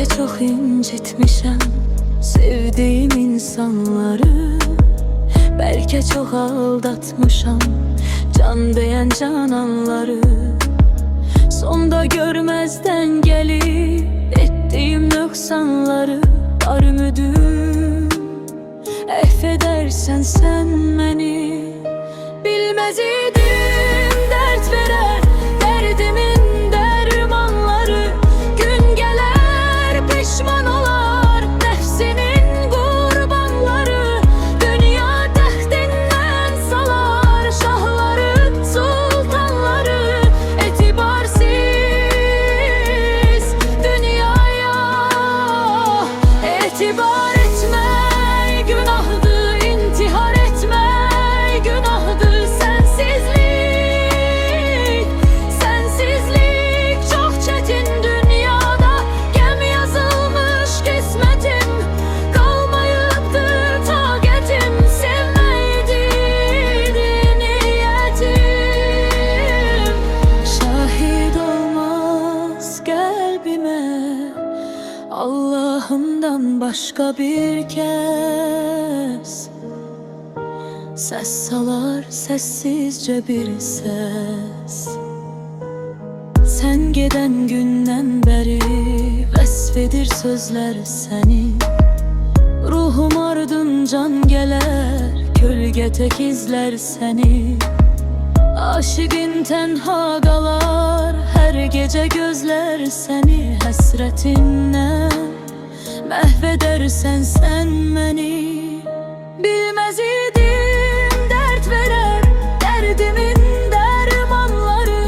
Belki çok incitmişem sevdiğim insanları, belki çok aldatmışam can değen cananları. Sonda görmezden gelip ettiğim nöksanları var ümidim. Affedersen sen beni, bilmez idim dert veren derdimin dermanları. Gün gelir pişman olar nefsinin kurbanları. Dünya tahtinden salar şahları sultanları. Etibarsız dünyaya etibar etme günahdı, intihar etme günahdı. Sensizlik çok çetin dünyada, gem yazılmış kismetim. Kalmayıptır taqetim, sevmeydi niyetim. Şahit olmaz kalbime Allah'ımdan başka bir kez. Ses salar sessizce bir ses. Sen giden günden beri vesfedir sözler seni. Ruhum ardıncan geler, kölge tek izler seni. Aşıkın tenha qalar, her gece gözler seni. Həsrətinlə məhvedersen sen beni. Bilmez idim dert veren derdimin dermanları.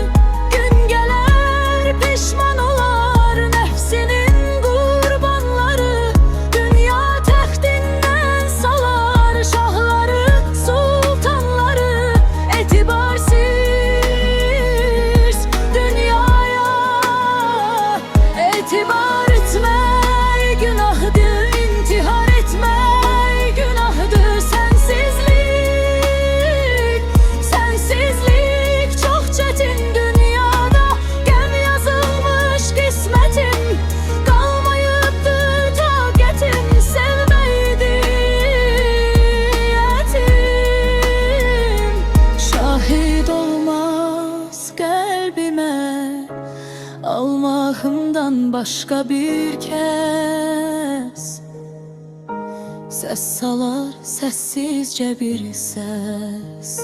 Gün gelir pişman olar nefsinin kurbanları. Dünya tahtinden salar şahları sultanları. Etibarsız dünyaya etibar etme günahdı, intihar etme günahdı. Sensizlik çok çetin dünyada, gem yazılmış kismetim. Kalmayıptır taqetim, sevmeydi yetim. Şahit olmaz kalbime Allah'ımdan başka bir kez. Ses salar sessizce bir ses.